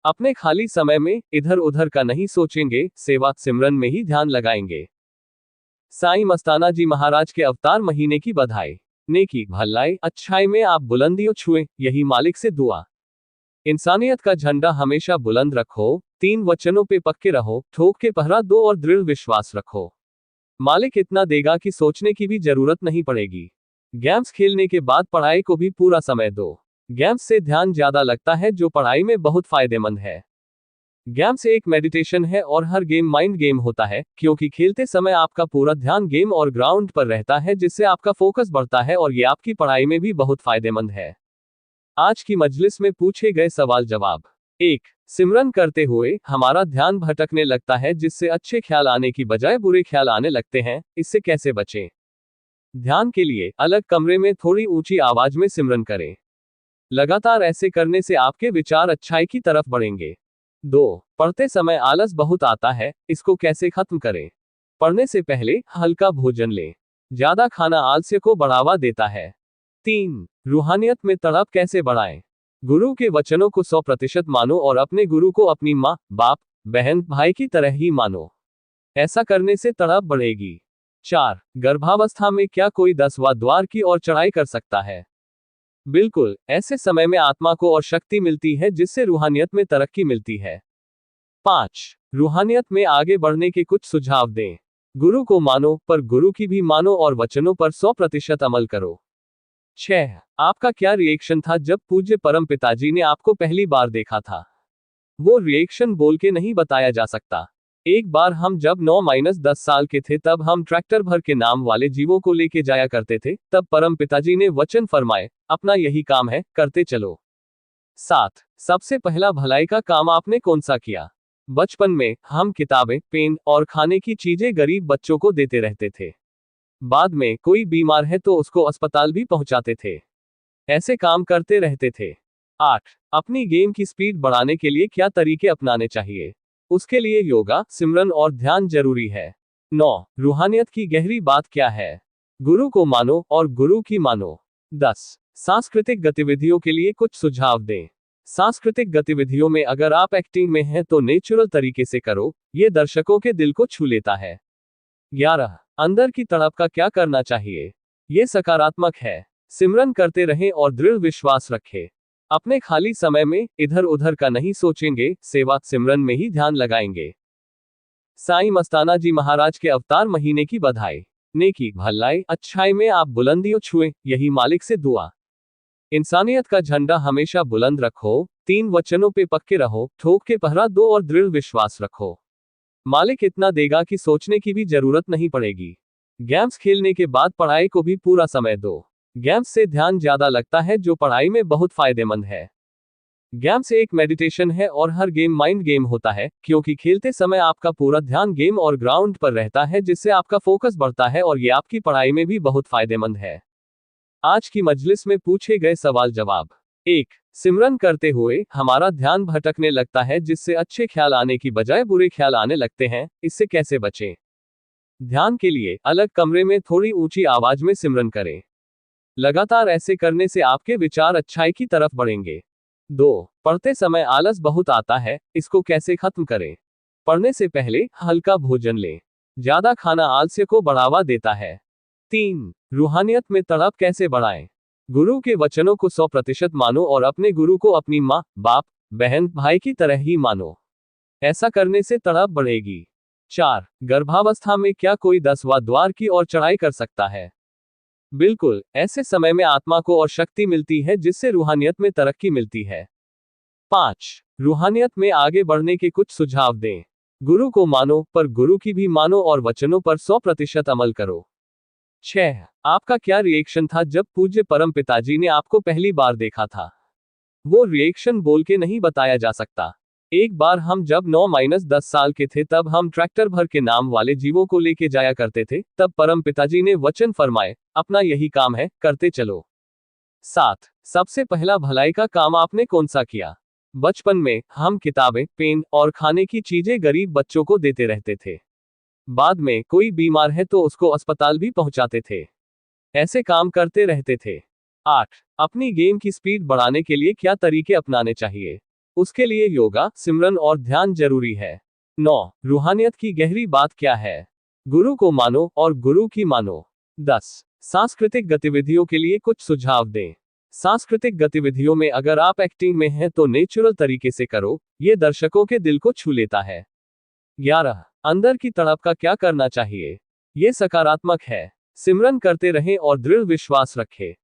अपने खाली समय में इधर उधर का नहीं सोचेंगे, सेवा सिमरन में ही ध्यान लगाएंगे। साईं मस्ताना जी महाराज के अवतार महीने की बधाई। नेकी, भलाई, अच्छाई में आप बुलंदियों छुए, यही मालिक से दुआ। इंसानियत का झंडा हमेशा बुलंद रखो, 3 वचनों पे पक्के रहो, ठोक के पहरा दो और दृढ़ विश्वास रखो। मालिक इतना देगा कि सोचने की भी जरूरत नहीं पड़ेगी। गेम्स खेलने के बाद पढ़ाई को भी पूरा समय दो। गेम्स से ध्यान ज्यादा लगता है, जो पढ़ाई में बहुत फायदेमंद है। गेम्स एक मेडिटेशन है और हर गेम माइंड गेम होता है, क्योंकि खेलते समय आपका पूरा ध्यान गेम और ग्राउंड पर रहता है, जिससे आपका फोकस बढ़ता है और ये आपकी पढ़ाई में भी बहुत फायदेमंद है। आज की मजलिस में पूछे गए सवाल जवाब। 1. सिमरन करते हुए हमारा ध्यान भटकने लगता है, जिससे अच्छे ख्याल आने की बजाय बुरे ख्याल आने लगते हैं, इससे कैसे बचें? ध्यान के लिए अलग कमरे में थोड़ी ऊंची आवाज में सिमरन करें। लगातार ऐसे करने से आपके विचार अच्छाई की तरफ बढ़ेंगे। 2. पढ़ते समय आलस बहुत आता है, इसको कैसे खत्म करें? पढ़ने से पहले हल्का भोजन लें। ज्यादा खाना आलस्य को बढ़ावा देता है। 3. रूहानियत में तड़प कैसे बढ़ाएं? गुरु के वचनों को 100% मानो और अपने गुरु को अपनी माँ, बाप, बहन, भाई की तरह ही मानो। ऐसा करने से तड़प बढ़ेगी। 4. गर्भावस्था में क्या कोई 10वां द्वार की ओर चढ़ाई कर सकता है? बिल्कुल, ऐसे समय में आत्मा को और शक्ति मिलती है, जिससे रूहानियत में तरक्की मिलती है। 5. रूहानियत में आगे बढ़ने के कुछ सुझाव दें। गुरु को मानो, पर गुरु की भी मानो और वचनों पर 100% अमल करो। 6. आपका क्या रिएक्शन था जब पूज्य परम पिताजी ने आपको पहली बार देखा था? वो रिएक्शन बोल के नहीं बताया जा सकता। एक बार हम जब 9-10 साल के थे, तब हम ट्रैक्टर भर के नाम वाले जीवों को लेके जाया करते थे। तब परम पिताजी ने वचन फरमाए, अपना यही काम है, करते चलो। 7. सबसे पहला भलाई का काम आपने कौन सा किया? बचपन में हम किताबें, पेन और खाने की चीजें गरीब बच्चों को देते रहते थे। बाद में कोई बीमार है तो उसको अस्पताल भी पहुंचाते थे। ऐसे काम करते रहते थे। 8. अपनी गेम की स्पीड बढ़ाने के लिए क्या तरीके अपनाने चाहिए? उसके लिए योगा, सिमरन और ध्यान जरूरी है। 9. रूहानियत की गहरी बात क्या है? गुरु को मानो और गुरु की मानो। 10. सांस्कृतिक गतिविधियों के लिए कुछ सुझाव दें। सांस्कृतिक गतिविधियों में अगर आप एक्टिंग में हैं तो नेचुरल तरीके से करो, ये दर्शकों के दिल को छू लेता है। 11. अंदर की तड़प का क्या करना चाहिए? ये सकारात्मक है। सिमरन करते रहें और दृढ़ विश्वास रखें। अपने खाली समय में इधर उधर का नहीं सोचेंगे, सेवा सिमरन में ही ध्यान लगाएंगे। साईं मस्ताना जी महाराज के अवतार महीने की बधाई। नेकी, भलाई, अच्छाई में आप बुलंदियों छुए, यही मालिक से दुआ। इंसानियत का झंडा हमेशा बुलंद रखो, 3 वचनों पे पक्के रहो, ठोक के पहरा दो और दृढ़ विश्वास रखो। मालिक इतना देगा कि सोचने की भी जरूरत नहीं पड़ेगी। गेम्स खेलने के बाद पढ़ाई को भी पूरा समय दो। गेम्स से ध्यान ज्यादा लगता है, जो पढ़ाई में बहुत फायदेमंद है। गेम्स एक मेडिटेशन है और हर गेम माइंड गेम होता है, क्योंकि खेलते समय आपका पूरा ध्यान गेम और ग्राउंड पर रहता है, जिससे आपका फोकस बढ़ता है और ये आपकी पढ़ाई में भी बहुत फायदेमंद है। आज की मजलिस में पूछे गए सवाल जवाब। 1. सिमरन करते हुए हमारा ध्यान भटकने लगता है, जिससे अच्छे ख्याल आने की बजाय बुरे ख्याल आने लगते हैं, इससे कैसे बचें? ध्यान के लिए अलग कमरे में थोड़ी ऊंची आवाज में सिमरन करें। लगातार ऐसे करने से आपके विचार अच्छाई की तरफ बढ़ेंगे। 2. पढ़ते समय आलस बहुत आता है, इसको कैसे खत्म करें? पढ़ने से पहले हल्का भोजन लें। ज्यादा खाना आलस्य को बढ़ावा देता है। 3. रूहानियत में तड़प कैसे बढ़ाएं? गुरु के वचनों को 100% मानो और अपने गुरु को अपनी माँ, बाप, बहन, भाई की तरह ही मानो। ऐसा करने से तड़प बढ़ेगी। 4. गर्भावस्था में क्या कोई 10वां द्वार की ओर चढ़ाई कर सकता है? बिल्कुल, ऐसे समय में आत्मा को और शक्ति मिलती है, जिससे रूहानियत में तरक्की मिलती है। 5. रूहानियत में आगे बढ़ने के कुछ सुझाव दें। गुरु को मानो, पर गुरु की भी मानो और वचनों पर 100% अमल करो। 6. आपका क्या रिएक्शन था जब पूज्य परम पिताजी ने आपको पहली बार देखा था? वो रिएक्शन बोल के नहीं बताया जा सकता। एक बार हम जब 9-10 साल के थे, तब हम ट्रैक्टर भर के नाम वाले जीवों को लेके जाया करते थे। तब परम पिताजी ने वचन फरमाए, अपना यही काम है, करते चलो। 7. सबसे पहला भलाई का काम आपने कौन सा किया? बचपन में हम किताबें, पेन और खाने की चीजें गरीब बच्चों को देते रहते थे। बाद में कोई बीमार है तो उसको अस्पताल भी पहुंचाते थे। ऐसे काम करते रहते थे। 8. अपनी गेम की स्पीड बढ़ाने के लिए क्या तरीके अपनाने चाहिए? उसके लिए योगा, सिमरन और ध्यान जरूरी है। 9. रूहानियत की गहरी बात क्या है? गुरु को मानो और गुरु की मानो। 10. सांस्कृतिक गतिविधियों के लिए कुछ सुझाव दें। सांस्कृतिक गतिविधियों में अगर आप एक्टिंग में हैं तो नेचुरल तरीके से करो, ये दर्शकों के दिल को छू लेता है। 11. अंदर की तड़प का क्या करना चाहिए? ये सकारात्मक है। सिमरन करते रहें और दृढ़ विश्वास रखें।